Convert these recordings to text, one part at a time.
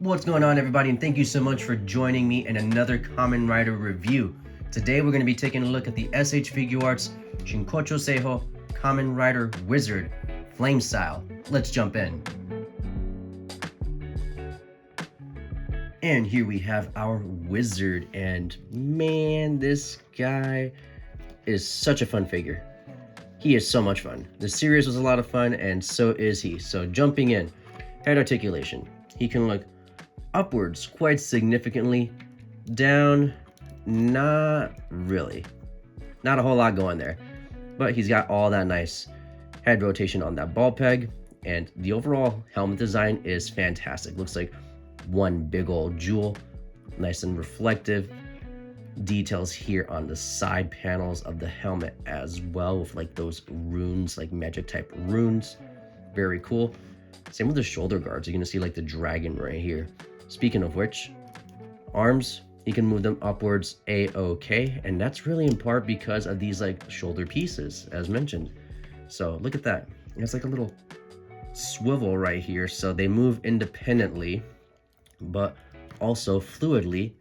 What's going on, everybody, and thank you so much for joining me in another Kamen Rider review. Today we're going to be taking a look at the SH Figuarts Shinkocchou Seihou Kamen Rider Wizard Flame Style. Let's jump in. And here we have our wizard, and man, this guy is such a fun figure. He is so much fun. The series was a lot of fun, and so is he. So jumping in, head articulation. He can look upwards quite significantly, down, not really. Not a whole lot going there, but he's got all that nice head rotation on that ball peg, and the overall helmet design is fantastic. Looks like one big old jewel, nice and reflective. Details here on the side panels of the helmet as well, with like those runes, like magic type runes. Very cool. Same with the shoulder guards. You're gonna see like the dragon right here. Speaking of which, arms, you can move them upwards a-okay, and that's really in part because of these like shoulder pieces, as mentioned. So look at that. It's like a little swivel right here, so they move independently, but also fluidly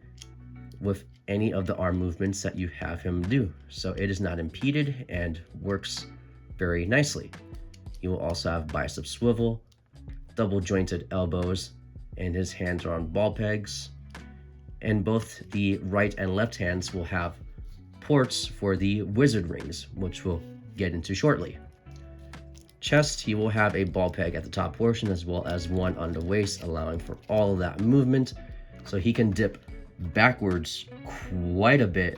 with any of the arm movements that you have him do. So it is not impeded and works very nicely. You will also have bicep swivel, double jointed elbows, and his hands are on ball pegs. And both the right and left hands will have ports for the wizard rings, which we'll get into shortly. Chest, he will have a ball peg at the top portion as well as one on the waist, allowing for all of that movement. So he can dip backwards quite a bit.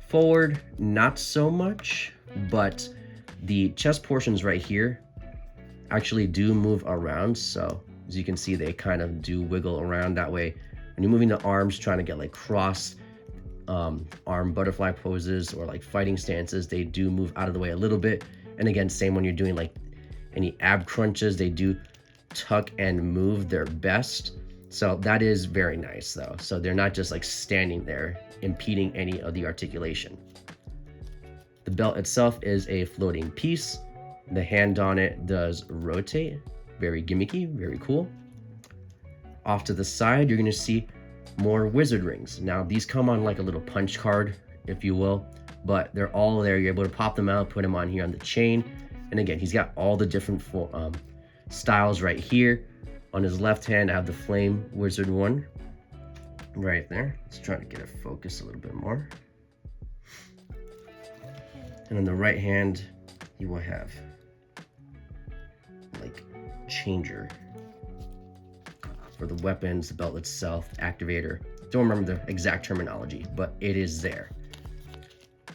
Forward, not so much, but the chest portions right here actually do move around. So as you can see, they kind of do wiggle around that way. When you're moving the arms, trying to get like cross arm butterfly poses or like fighting stances, they do move out of the way a little bit. And again, same when you're doing like any ab crunches, they do tuck and move their best. So that is very nice though. So they're not just like standing there impeding any of the articulation. The belt itself is a floating piece. The hand on it does rotate. Very gimmicky, very cool. Off to the side, you're gonna see more wizard rings. Now these come on like a little punch card, if you will, but they're all there. You're able to pop them out, put them on here on the chain. And again, he's got all the different styles right here. On his left hand, I have the flame wizard one right there. Let's try to get it focused a little bit more. And on the right hand, you will have like changer for the weapons, the belt itself, activator. Don't remember the exact terminology, but it is there.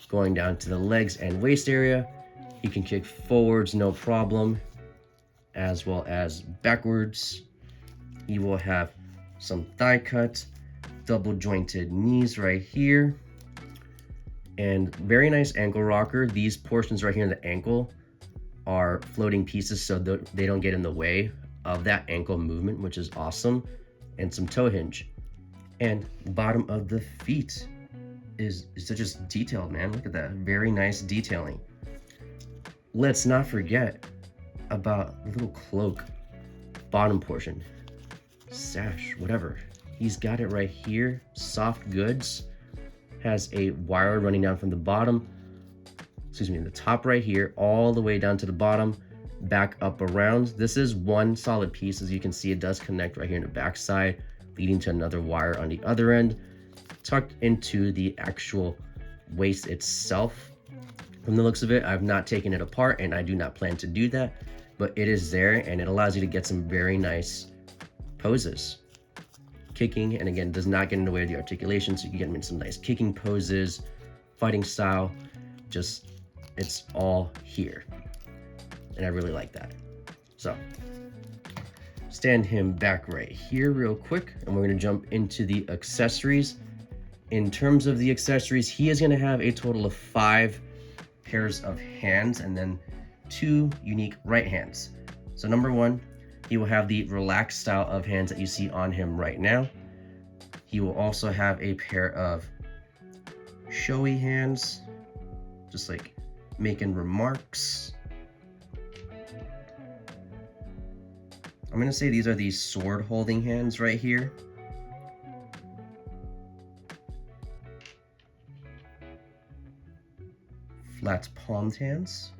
Going down to the legs and waist area, he can kick forwards no problem, as well as backwards. You will have some thigh cut, double jointed knees right here, and very nice ankle rocker. These portions right here in the ankle are floating pieces, so they don't get in the way of that ankle movement, which is awesome. And some toe hinge. And the bottom of the feet is just detailed, man. Look at that, very nice detailing. Let's not forget about the little cloak bottom portion, sash, whatever. He's got it right here, soft goods. Has a wire running down from the bottom, the top right here, all the way down to the bottom, back up around. This is one solid piece. As you can see, it does connect right here in the back side, leading to another wire on the other end, tucked into the actual waist itself. From the looks of it, I've not taken it apart, and I do not plan to do that, but it is there, and it allows you to get some very nice poses. Kicking, and again, does not get in the way of the articulation, so you can get them in some nice kicking poses, fighting style. Just, it's all here, and I really like that. So stand him back right here real quick, and we're going to jump into the accessories. In terms of the accessories, he is going to have a total of 5 pairs of hands and then 2 unique right hands. So number 1, he will have the relaxed style of hands that you see on him right now. He will also have a pair of showy hands, just like making remarks. I'm gonna say these are these sword holding hands right here. Flat palmed hands.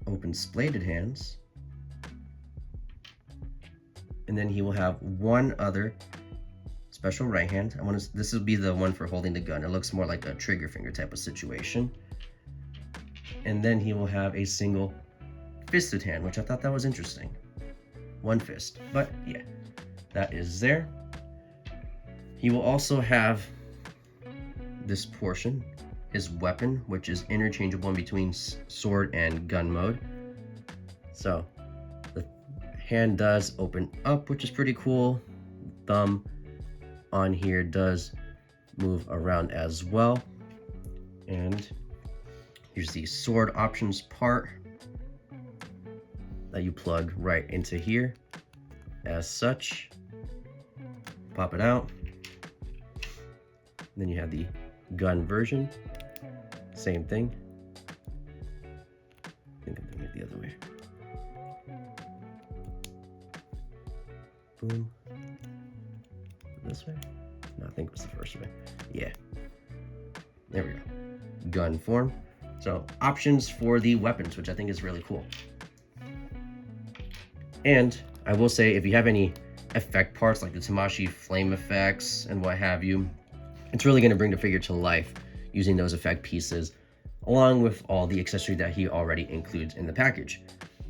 Open splayed hands. And then he will have one other special right hand. This will be the one for holding the gun. It looks more like a trigger finger type of situation. And then he will have a single fisted hand, which I thought that was interesting. One fist, but yeah, that is there. He will also have this portion, his weapon, which is interchangeable in between sword and gun mode. So the hand does open up, which is pretty cool. Thumb on here does move around as well. And here's the sword options part that you plug right into here as such. Pop it out. Then you have the gun version. Same thing. I think I'm doing it the other way. Boom. This way? No, I think it was the first way. Yeah. There we go. Gun form. So options for the weapons, which I think is really cool. And I will say, if you have any effect parts like the Tamashi flame effects and what have you, it's really going to bring the figure to life using those effect pieces, along with all the accessory that he already includes in the package.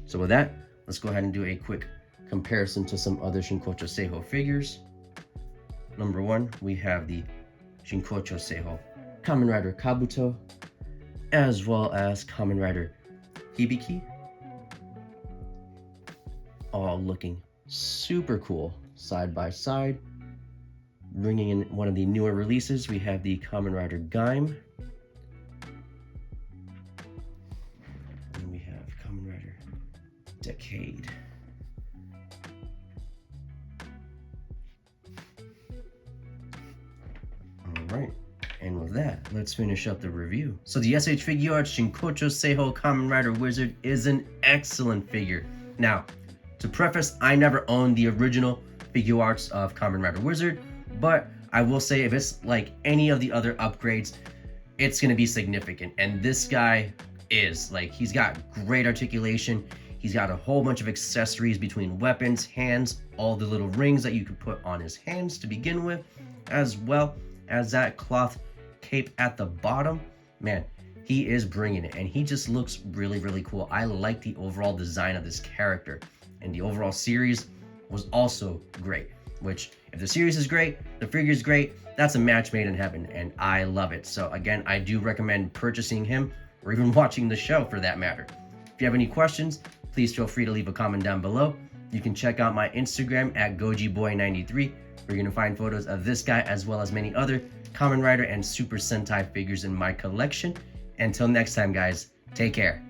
So with that, let's go ahead and do a quick comparison to some other Shinkocchou Seihou figures. Number one, we have the Shinkocchou Seihou Kamen Rider Kabuto, as well as Kamen Rider Hibiki. All looking super cool side by side. Bringing in one of the newer releases, we have the Kamen Rider Gaim. And we have Kamen Rider Decade. Alright, and with that, let's finish up the review. So the SH Figuarts Shinkocchou Seihou Kamen Rider Wizard is an excellent figure. Now, to preface, I never owned the original Figuarts of Kamen Rider Wizard, but I will say if it's like any of the other upgrades, it's gonna be significant. And this guy is, like, he's got great articulation. He's got a whole bunch of accessories between weapons, hands, all the little rings that you could put on his hands to begin with, as well as that cloth cape at the bottom. Man, he is bringing it, and he just looks really, really cool. I like the overall design of this character, and the overall series was also great, which if the series is great, the figure is great, that's a match made in heaven, and I love it. So again, I do recommend purchasing him, or even watching the show for that matter. If you have any questions, please feel free to leave a comment down below. You can check out my Instagram at gojiboy93, where you're gonna find photos of this guy as well as many other Kamen Rider and Super Sentai figures in my collection. Until next time, guys, take care.